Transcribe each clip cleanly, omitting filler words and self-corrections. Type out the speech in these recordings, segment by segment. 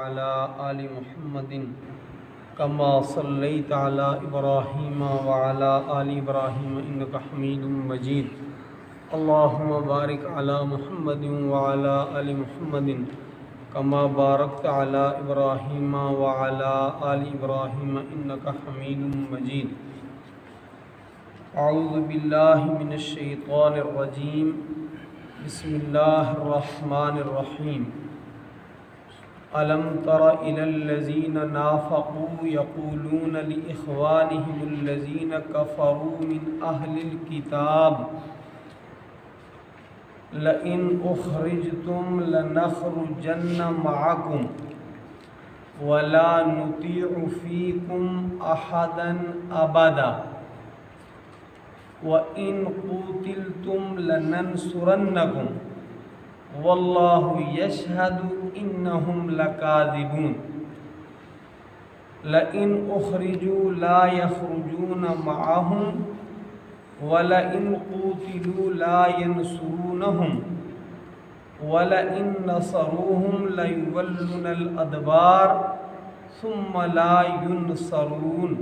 وعلى آل محمد كما صليت على إبراهيم وعلى آل إبراهيم إنك حميد مجيد اللهم بارك على محمد وعلى آل محمد كما باركت على إبراهيم وعلى آل إبراهيم إنك حميد مجيد أعوذ بالله من الشيطان الرجيم بسم الله الرحمن الرحيم ألم تر إلى الذين نافقوا يقولون لإخوانهم الذين كفروا من أهل الكتاب لئن أخرجتم لنخرجن معكم ولا نطيع فيكم أحدا أبدا وَإِن قُوتِلْتُمْ لَنَنْصُرَنَّكُمْ وَاللَّهُ يَشْهَدُ إِنَّهُمْ لَكَاذِبُونَ لَئِنْ أُخْرِجُوا لَا يَخْرُجُونَ مَعَهُمْ وَلَئِنْ قُوتِلُوا لَا يَنْصُرُونَهُمْ وَلَئِنْ نَصَرُوهُمْ لَيُوَلُّنَّ الْأَدْبَارَ ثُمَّ لَا يُنْصَرُونَ۔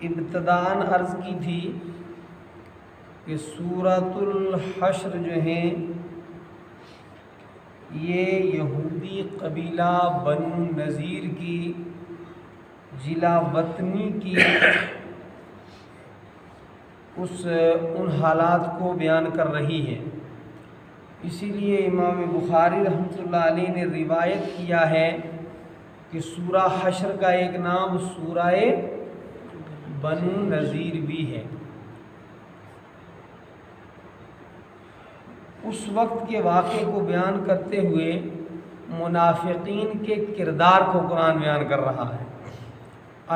ابتداءً عرض کی تھی کہ سورۃ الحشر جو ہیں یہ یہودی قبیلہ بنو نذیر کی ضلع وطنی کی ان حالات کو بیان کر رہی ہے۔ اسی لیے امام بخاری رحمۃ اللہ علیہ نے روایت کیا ہے کہ سورہ حشر کا ایک نام سورہ بنو نذیر بھی ہے۔ اس وقت کے واقعے کو بیان کرتے ہوئے منافقین کے کردار کو قرآن بیان کر رہا ہے۔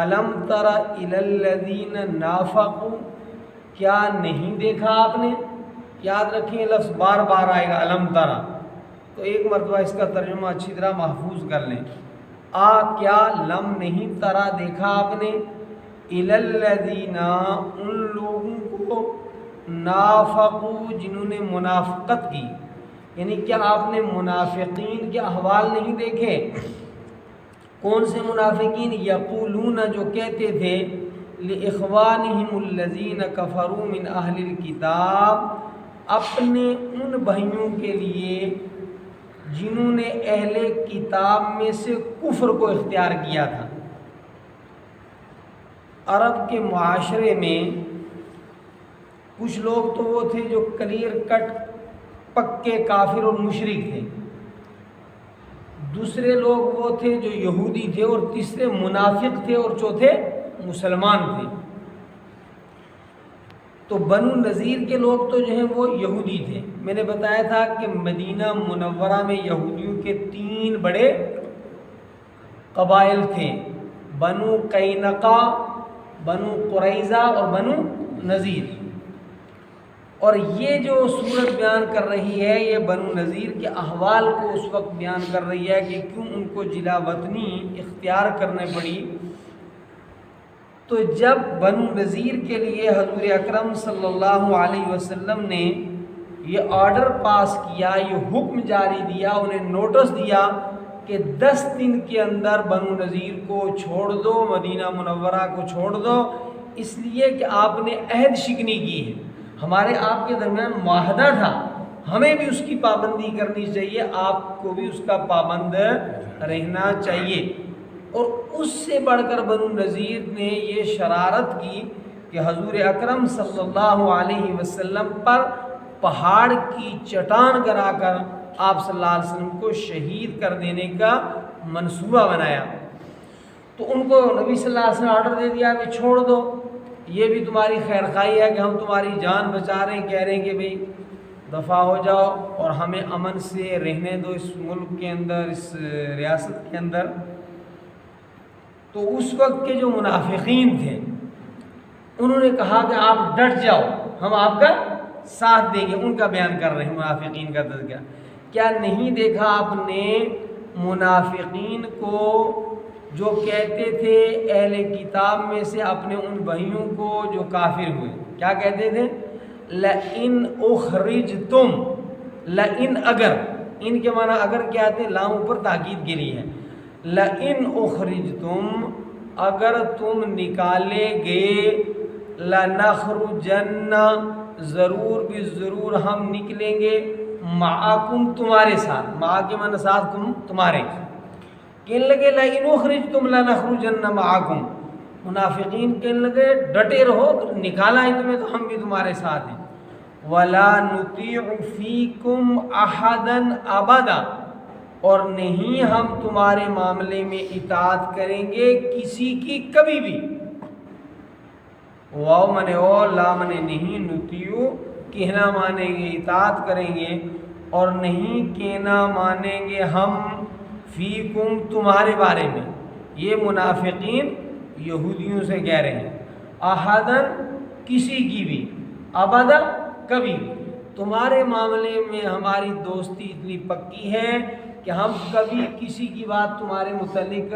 الم تر الی الذین نافقوا، کیا نہیں دیکھا آپ نے؟ یاد رکھیں لفظ بار بار آئے گا الم ترا، تو ایک مرتبہ اس کا ترجمہ اچھی طرح محفوظ کر لیں۔ کیا لم نہیں ترا دیکھا آپ نے؟ الی الذین، ان لوگوں کو نافقوا جنہوں نے منافقت کی، یعنی کیا آپ نے منافقین کے احوال نہیں دیکھے؟ کون سے منافقین؟ یقولون، جو کہتے تھے، لاخوانہم الذین کفروا من اہل الکتاب، اپنے ان بھائیوں کے لیے جنہوں نے اہل کتاب میں سے کفر کو اختیار کیا تھا۔ عرب کے معاشرے میں کچھ لوگ تو وہ تھے جو کلیئر کٹ پکے کافر اور مشرک تھے، دوسرے لوگ وہ تھے جو یہودی تھے، اور تیسرے منافق تھے، اور چوتھے مسلمان تھے۔ تو بنو نذیر کے لوگ تو جو ہیں وہ یہودی تھے۔ میں نے بتایا تھا کہ مدینہ منورہ میں یہودیوں کے 3 بڑے قبائل تھے، بنو قینقاع، بنو قریظہ اور بنو نذیر۔ اور یہ جو سورت بیان کر رہی ہے یہ بنو نذیر کے احوال کو اس وقت بیان کر رہی ہے کہ کیوں ان کو ضلع وطنی اختیار کرنے پڑی۔ تو جب بنو نذیر کے لیے حضور اکرم صلی اللہ علیہ وسلم نے یہ آرڈر پاس کیا، یہ حکم جاری دیا، انہیں نوٹس دیا کہ 10 دن کے اندر بنو نذیر کو چھوڑ دو، مدینہ منورہ کو چھوڑ دو، اس لیے کہ آپ نے عہد شکنی کی ہے، ہمارے آپ کے درمیان معاہدہ تھا، ہمیں بھی اس کی پابندی کرنی چاہیے، آپ کو بھی اس کا پابند رہنا چاہیے۔ اور اس سے بڑھ کر بنو نذیر نے یہ شرارت کی کہ حضور اکرم صلی اللہ علیہ وسلم پر پہاڑ کی چٹان گرا کر آپ صلی اللہ علیہ وسلم کو شہید کر دینے کا منصوبہ بنایا۔ تو ان کو نبی صلی اللہ علیہ وسلم آرڈر دے دیا کہ چھوڑ دو، یہ بھی تمہاری خیر خواہی ہے کہ ہم تمہاری جان بچا رہے ہیں، کہہ رہے ہیں کہ بھئی دفع ہو جاؤ اور ہمیں امن سے رہنے دو اس ملک کے اندر، اس ریاست کے اندر۔ تو اس وقت کے جو منافقین تھے انہوں نے کہا کہ آپ ڈٹ جاؤ، ہم آپ کا ساتھ دیں گے۔ ان کا بیان کر رہے ہیں منافقین کا تذکرہ۔ کیا نہیں دیکھا آپ نے منافقین کو جو کہتے تھے اہل کتاب میں سے اپنے ان بھائیوں کو جو کافر ہوئے، کیا کہتے تھے؟ لَإِنْ أُخْرِجْتُمْ، لئن اگر، ان کے معنی اگر کیا آتے ہیں؟ لام اوپر تاکید کے لیے ہے. لئن اخرجتم، اگر تم نکالے گئے، لنخرجن، ضرور بھی ضرور ہم نکلیں گے، معکم تمہارے ساتھ، مع کے معنی ساتھ، تمہارے. کہنے لگے لئن اخرجتم لنخرجن معکم، منافقین کہنے لگے ڈٹے رہو، نکالا ہے تمہیں تو ہم بھی تمہارے ساتھ ہیں. ولا نطیع فیکم احدا ابدا، اور نہیں ہم تمہارے معاملے میں اطاعت کریں گے کسی کی کبھی بھی. واو منے او، لا منے نہیں، نطیع کہنا مانیں گے اطاعت کریں گے، اور نہیں کہنا مانیں گے ہم فیکم تمہارے بارے میں. یہ منافقین یہودیوں سے کہہ رہے ہیں احدن کسی کی بھی، ابدا کبھی بھی. تمہارے معاملے میں ہماری دوستی اتنی پکی ہے کہ ہم کبھی کسی کی بات تمہارے متعلق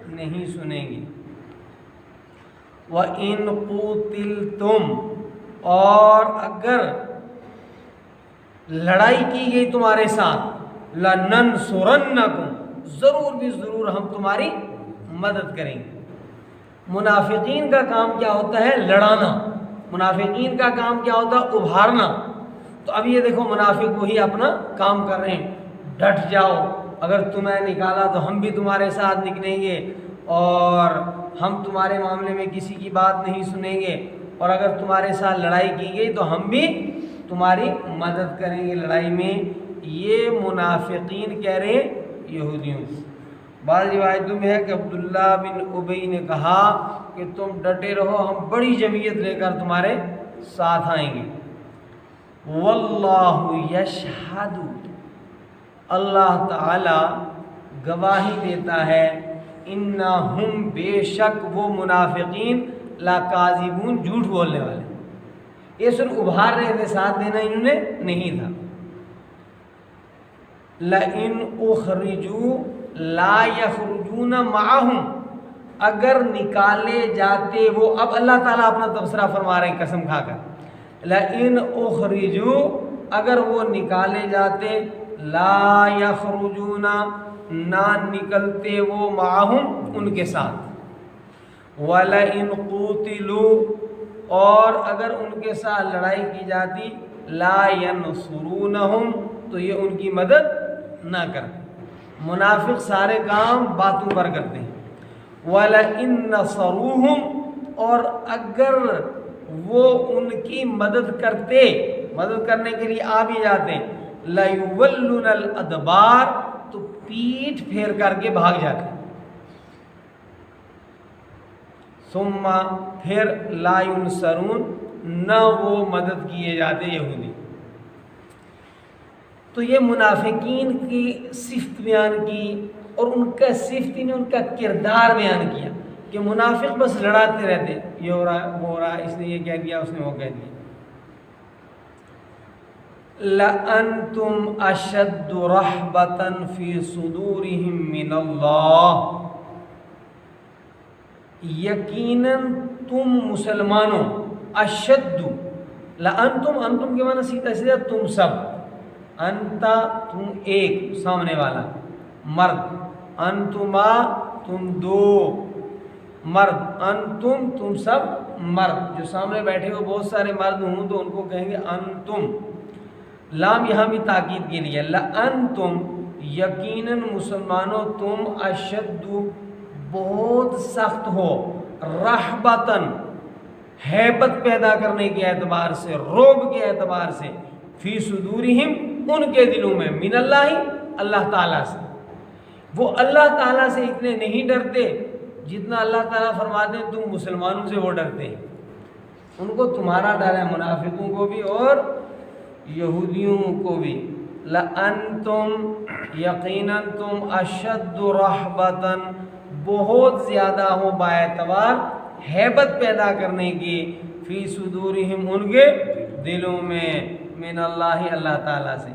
نہیں سنیں گے. وَإِن قُوتِلْتُمْ، اور اگر لڑائی کی گئی تمہارے ساتھ، لَنَنْصُرَنَّكُمْ، ضرور بھی ضرور ہم تمہاری مدد کریں گے. منافقین کا کام کیا ہوتا ہے؟ لڑانا. منافقین کا کام کیا ہوتا ہے؟ ابھارنا. تو اب یہ دیکھو منافق وہی اپنا کام کر رہے ہیں، ڈٹ جاؤ، اگر تمہیں نکالا تو ہم بھی تمہارے ساتھ نکلیں گے، اور ہم تمہارے معاملے میں کسی کی بات نہیں سنیں گے، اور اگر تمہارے ساتھ لڑائی کی گئی تو ہم بھی تمہاری مدد کریں گے لڑائی میں. یہ منافقین کہہ رہے ہیں یہودیوں. بعض روایتوں میں ہے کہ عبداللہ بن ابی نے کہا کہ تم ڈٹے رہو، ہم بڑی جمعیت لے کر تمہارے ساتھ آئیں گے. واللہ یشہد، اللہ تعالی گواہی دیتا ہے، انہم بے شک وہ منافقین، لاکاذبون جھوٹ بولنے والے. یہ صرف ابھار رہے تھے، ساتھ دینا انہوں نے نہیں تھا. لئن اخرجوا لا یخرجون معہم، اگر نکالے جاتے وہ، اب اللہ تعالیٰ اپنا تبصرہ فرما رہے ہیں قسم کھا کر. لئن اخرجوا، اگر وہ نکالے جاتے، لا یخرجون، نہ نکلتے وہ، معہم ان کے ساتھ. ولئن قوتلوا، اور اگر ان کے ساتھ لڑائی کی جاتی، لا ینصرونہم، تو یہ ان کی مدد نہ کرتے. منافق سارے کام باتوں پر کرتے ہیں. وَلَئِن نَصَرُوهُمْ، اور اگر وہ ان کی مدد کرتے، مدد کرنے کے لیے آ بھی جاتے، لَيُوَلُّنَ الْأَدْبَارِ، تو پیٹھ پھیر کر کے بھاگ جاتے. ثم، پھر لا ينصرون، نہ وہ مدد کیے جاتے یہودی. تو یہ منافقین کی صفت بیان کی، اور ان کا صفت نے ان کا کردار بیان کیا کہ منافق بس لڑاتے رہتے، یہ ہو رہا وہ ہو رہا، اس نے یہ کہہ دیا، اس نے وہ کہہ دیا. لَأَنْتُمْ أَشَدُّ رَحْبَةً فِي صُدُورِهِمْ مِنَ اللَّهِ، یقیناً تم مسلمانوں، اشد، لَأَنْتُمْ، انتم کے معنی سیدھا سیدھا تم سب، انتا تم ایک، سامنے والا مرد، انتما تم دو مرد، انتم تم سب مرد. جو سامنے بیٹھے ہو بہت سارے مرد ہوں تو ان کو کہیں گے انتم. لام یہاں بھی تاکید کے لیے. لَأَنْتُمْ، یقیناً مسلمانوں، تم، اشد، بہت سخت ہو، رحبتاً، ہیبت پیدا کرنے کے اعتبار سے، رعب کے اعتبار سے، فی صدورہم، ان کے دلوں میں، من اللہ، اللہ تعالیٰ سے. وہ اللہ تعالیٰ سے اتنے نہیں ڈرتے جتنا اللہ تعالیٰ فرماتے ہیں تم مسلمانوں سے وہ ڈرتے ہیں. ان کو تمہارا ڈر ہے، منافقوں کو بھی اور یہودیوں کو بھی. لَأَنْتُمْ، یقیناً تم، اشد رحبتاً، بہت زیادہ ہو با اعتبار ہیبت پیدا کرنے کی، فی صدورہم، ان کے دلوں میں، من اللہ، اللہ تعالیٰ سے.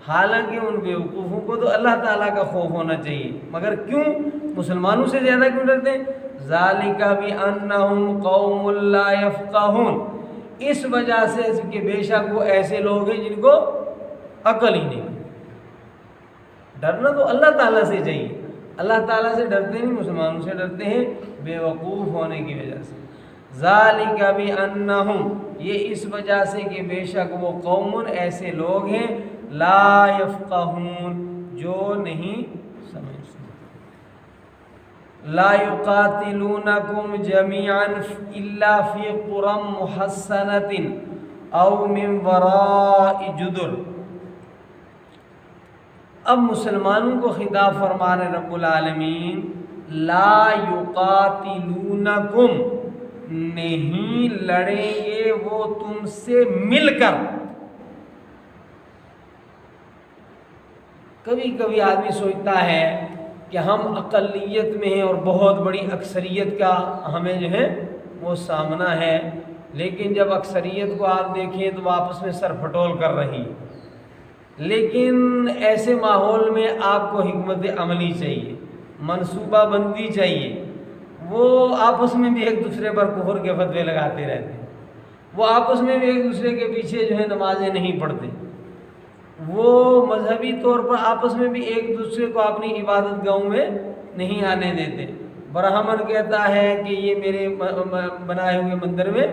حالانکہ ان بیوقوفوں کو تو اللہ تعالیٰ کا خوف ہونا چاہیے، مگر کیوں مسلمانوں سے زیادہ کیوں ڈرتے ہیں؟ ذالک بانہم قوم لا یفقہون، اس وجہ سے کہ بے شک وہ ایسے لوگ ہیں جن کو عقل ہی نہیں. ڈرنا تو اللہ تعالیٰ سے چاہیے. اللہ تعالیٰ سے ڈرتے نہیں، مسلمانوں سے ڈرتے ہیں بے وقوف ہونے کی وجہ سے. ذالک بانہم، یہ اس وجہ سے کہ بے شک وہ قوم ایسے لوگ ہیں لا یفقہون، جو نہیں سمجھتے. لا یقاتلونکم جمیعا الا فی قری محصنۃ او من وراء جدر. اب مسلمانوں کو خطاب فرما رہے رب العالمین، لا یقاتلونکم، نہیں لڑیں گے وہ تم سے مل کر. کبھی کبھی آدمی سوچتا ہے کہ ہم اقلیت میں ہیں اور بہت بڑی اکثریت کا ہمیں جو ہے وہ سامنا ہے، لیکن جب اکثریت کو آپ دیکھیں تو وہ آپس میں سر پھٹول کر رہی. لیکن ایسے ماحول میں آپ کو حکمت عملی چاہیے، منصوبہ بندی چاہیے. وہ آپس میں بھی ایک دوسرے پر کفر کے فتوے لگاتے رہتے ہیں، وہ آپس میں بھی ایک دوسرے کے پیچھے جو ہے نمازیں نہیں پڑھتے، وہ مذہبی طور پر آپس میں بھی ایک دوسرے کو اپنی عبادت گاہوں میں نہیں آنے دیتے. برہمن کہتا ہے کہ یہ میرے بنائے ہوئے مندر میں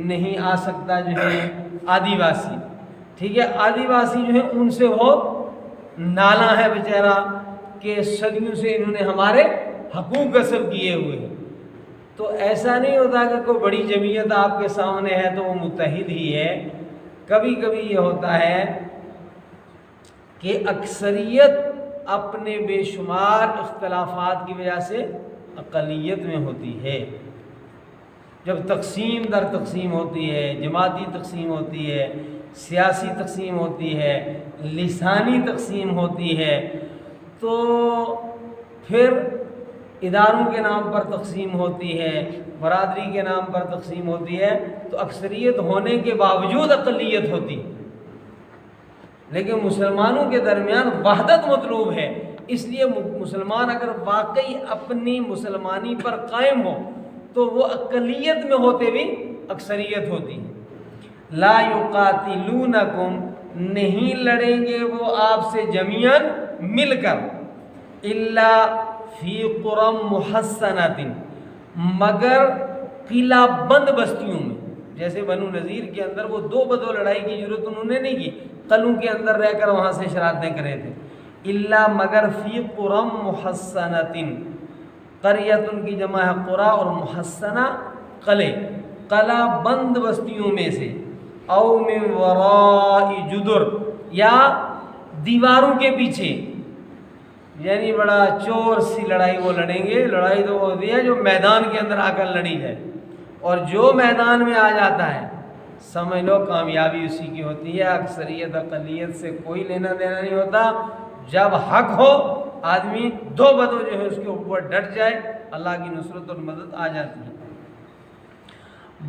نہیں آ سکتا جو ہے آدی واسی. ٹھیک ہے، آدی واسی جو ہے ان سے بہت نالاں ہے بیچارہ کہ صدیوں سے انہوں نے ہمارے حقوق غصب کیے ہوئے ہیں. تو ایسا نہیں ہوتا کہ کوئی بڑی جمعیت آپ کے سامنے ہے تو وہ متحد ہی ہے. کبھی کبھی یہ ہوتا ہے کہ اکثریت اپنے بے شمار اختلافات کی وجہ سے اقلیت میں ہوتی ہے. جب تقسیم در تقسیم ہوتی ہے، جماعتی تقسیم ہوتی ہے، سیاسی تقسیم ہوتی ہے، لسانی تقسیم ہوتی ہے، تو پھر اداروں کے نام پر تقسیم ہوتی ہے، برادری کے نام پر تقسیم ہوتی ہے، تو اکثریت ہونے کے باوجود اقلیت ہوتی. لیکن مسلمانوں کے درمیان وحدت مطلوب ہے. اس لیے مسلمان اگر واقعی اپنی مسلمانی پر قائم ہو تو وہ اقلیت میں ہوتے بھی اکثریت ہوتی. لا یقاتلونکم، نہیں لڑیں گے وہ آپ سے جمیعاً مل کر، الا فی قری محصنۃ، مگر قلعہ بند بستیوں میں. جیسے بنو نذیر کے اندر وہ دو بدو لڑائی کی ضرورت انہوں نے نہیں کی، قلعوں کے اندر رہ کر وہاں سے شرارتیں کرے تھے. الا مگر فی قری محصنۃ، قریۃ کی جمع ہے قرا اور محصنہ قلعے، قلعہ بند بستیوں میں سے. او من وراء جدر، یا دیواروں کے پیچھے، یعنی بڑا چور سی لڑائی وہ لڑیں گے. لڑائی تو وہ ہوتی ہے جو میدان کے اندر آ کر لڑی ہے، اور جو میدان میں آ جاتا ہے سمجھ لو کامیابی اسی کی ہوتی ہے. اکثریت اقلیت سے کوئی لینا دینا نہیں ہوتا. جب حق ہو آدمی دو بدو جو ہے اس کے اوپر ڈٹ جائے، اللہ کی نصرت اور مدد آ جاتی ہے.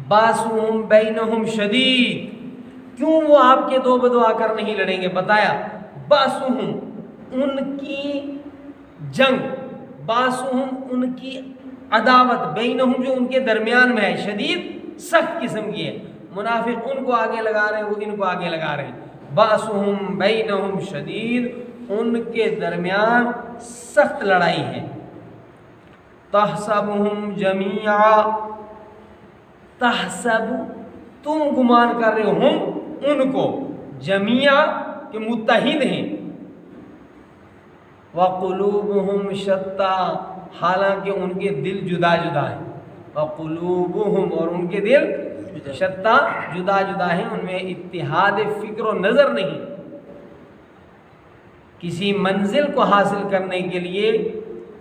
باسہم بینہم شدید، کیوں وہ آپ کے دو بدو آ کر نہیں لڑیں گے؟ بتایا باسہم، ان کی جنگ، باسہم ان کی عداوت، بینہم جو ان کے درمیان میں ہے، شدید سخت قسم کی ہے. منافق ان کو آگے لگا رہے ہیں، وہ ان کو آگے لگا رہے ہیں. باسہم بینہم شدید، ان کے درمیان سخت لڑائی ہے. تحسبہم جمیعا، تحسب تم گمان کر رہے ہو، ہم ان کو، جمیعا کہ متحد ہیں. وقلوبہم شتیٰ، حالانکہ ان کے دل جدا جدا ہیں. وقلوبہم، اور ان کے دل شتیٰ جدا جدا ہیں، ان میں اتحاد فکر و نظر نہیں. کسی منزل کو حاصل کرنے کے لیے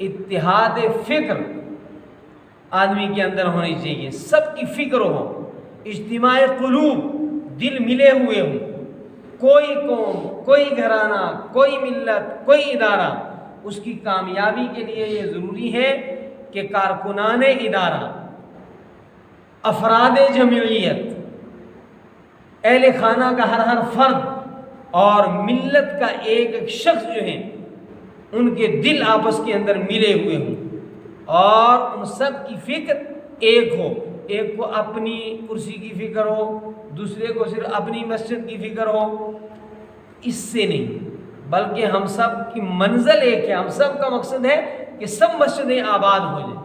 اتحاد فکر آدمی کے اندر ہونی چاہیے. سب کی فکر ہو، اجتماع قلوب، دل ملے ہوئے ہوں. کوئی قوم، کوئی گھرانہ، کوئی ملت، کوئی ادارہ، اس کی کامیابی کے لیے یہ ضروری ہے کہ کارکنان ادارہ، افراد جمعیت، اہل خانہ کا ہر فرد اور ملت کا ایک ایک شخص جو ہے، ان کے دل آپس کے اندر ملے ہوئے ہوں اور ان سب کی فکر ایک ہو. ایک کو اپنی کرسی کی فکر ہو، دوسرے کو صرف اپنی مسجد کی فکر ہو، اس سے نہیں، بلکہ ہم سب کی منزل ایک ہے، ہم سب کا مقصد ہے کہ سب مسجدیں آباد ہو جائیں،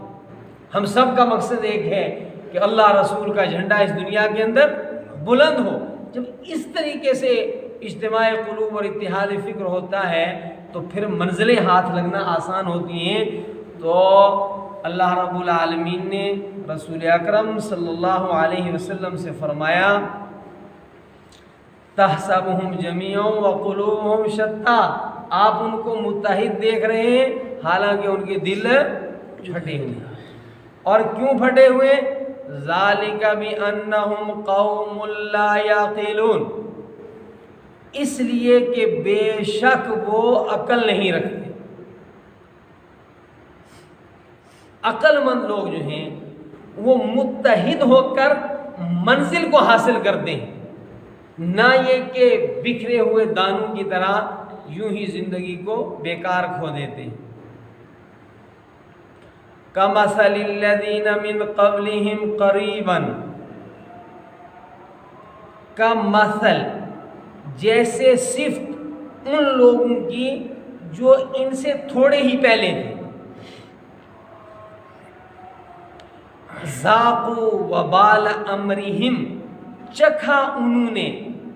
ہم سب کا مقصد ایک ہے کہ اللہ رسول کا جھنڈا اس دنیا کے اندر بلند ہو۔ جب اس طریقے سے اجتماع قلوب اور اتحاد فکر ہوتا ہے تو پھر منزلیں ہاتھ لگنا آسان ہوتی ہیں۔ تو اللہ رب العالمین نے رسول اکرم صلی اللہ علیہ وسلم سے فرمایا تحسبهم جميعا وقلوبهم شتى، آپ ان کو متحد دیکھ رہے ہیں حالانکہ ان کے دل پھٹے ہوئے ہیں۔ اور کیوں پھٹے ہوئے؟ ذالک بانہم قوم لا یعقلون، اس لیے کہ بے شک وہ عقل نہیں رکھتے۔ عقل مند لوگ جو ہیں وہ متحد ہو کر منزل کو حاصل کرتے ہیں، نہ یہ کہ بکھرے ہوئے دانوں کی طرح یوں ہی زندگی کو بیکار کھو دیتے ہیں۔ کمثل الذین من قبلہم قریبا، کمثل جیسے صفت ان لوگوں کی جو ان سے تھوڑے ہی پہلے تھے، ذاقوا وبال امرہم، چکھا انہوں نے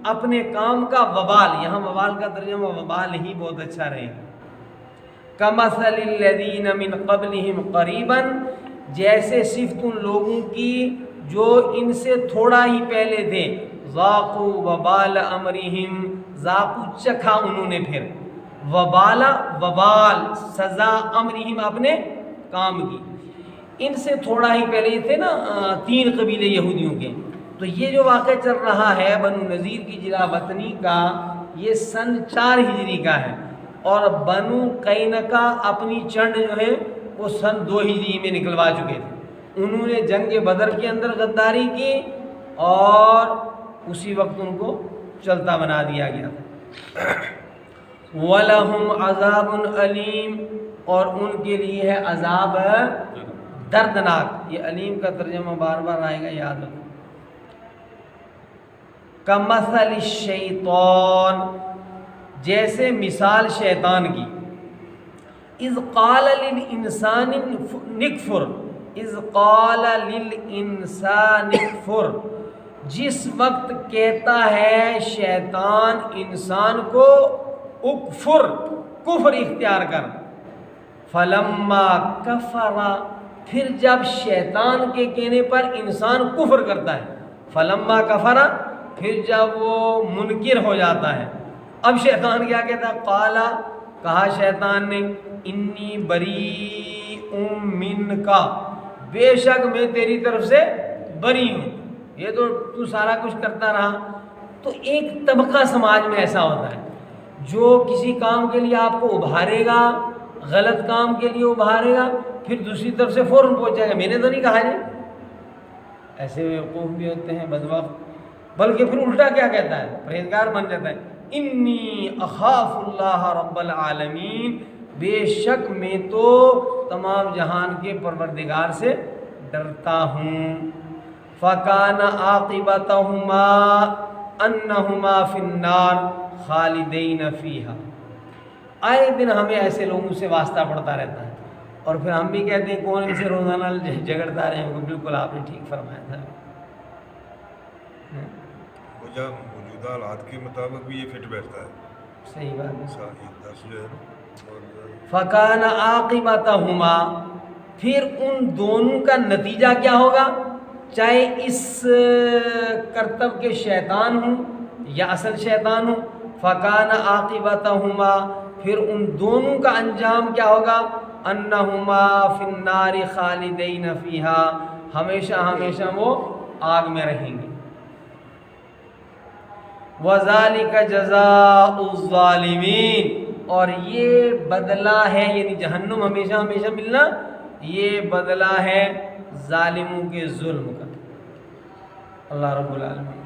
اپنے کام کا وبال، یہاں وبال کا ترجمہ وبال ہی بہت اچھا رہے گا۔ کمثل الذین من قبلہم قریبا، جیسے صفت ان لوگوں کی جو ان سے تھوڑا ہی پہلے تھے، ذاقوا وبال امرہم، ذاقوا چکھا انہوں نے، پھر وبال سزا، امرہم اپنے کام کی۔ ان سے تھوڑا ہی پہلے یہ تھے نا 3 قبیلے یہودیوں کے، تو یہ جو واقعہ چل رہا ہے بنو نذیر کی جلا وطنی کا، یہ سن 4 ہجری کا ہے، اور بنو قینقاع اپنی چنڈ جو ہے وہ سن 2 ہجری میں نکلوا چکے تھے۔ انہوں نے جنگ بدر کے اندر غداری کی اور اسی وقت ان کو چلتا بنا دیا گیا تھا۔ وَلَهُمْ عَذَابٌ أَلِيمٌ، اور ان کے لیے ہے عذاب دردناک۔ یہ علیم کا ترجمہ بار بار آئے گا، یاد رکھو۔ کمثل الشیطان، جیسے مثال شیطان کی، اذ قال للانسان نکفر، اذ قال للانسان نکفر، جس وقت کہتا ہے شیطان انسان کو اکفر، کفر اختیار کر، فلما کفر، پھر جب شیطان کے کہنے پر انسان کفر کرتا ہے، فلما کفر، پھر جب وہ منکر ہو جاتا ہے، اب شیطان کیا کہتا ہے؟ قالا، کہا شیطان نے، انی بریء منک، بے شک میں تیری طرف سے بری ہوں، یہ تو سارا کچھ کرتا رہا۔ تو ایک طبقہ سماج میں ایسا ہوتا ہے جو کسی کام کے لیے آپ کو ابھارے گا، غلط کام کے لیے ابھارے گا، پھر دوسری طرف سے فوراً پہنچ جائے گا میں نے تو نہیں کہا جی۔ ایسے بیوقوف بھی ہوتے ہیں بدبخت، بلکہ پھر الٹا کیا کہتا ہے؟ پرہیزگار بن جاتا ہے، انی اخاف اللہ رب العالمین، بے شک میں تو تمام جہان کے پروردگار سے ڈرتا ہوں۔ فکان عاقبتہما انہما فی النار خالدین فیہا، آئے دن ہمیں ایسے لوگوں سے واسطہ پڑتا رہتا ہے، اور پھر ہم بھی کہتے ہیں کون ان سے روزانہ جھگڑتا رہے ہیں۔ بالکل آپ نے ٹھیک فرمایا تھا۔ موجودہ حالات کے مطابق بھی یہ فٹ بیٹھتا ہے، صحیح بات ہے۔ اور فکان عاقبتہما، پھر ان دونوں کا نتیجہ کیا ہوگا؟ چاہے اس کرتب کے شیطان ہوں یا اصل شیطان ہوں، فکان عاقبتہما، پھر ان دونوں کا انجام کیا ہوگا؟ انہما فی النار خالدین فیہا، ہمیشہ ہمیشہ وہ آگ میں رہیں گے۔ وَذَلِكَ جَزَاءُ الظَّالِمِينَ، اور یہ بدلہ ہے، یعنی جہنم ہمیشہ ہمیشہ ملنا، یہ بدلہ ہے ظالموں کے ظلم کا۔ اللہ رب العالمین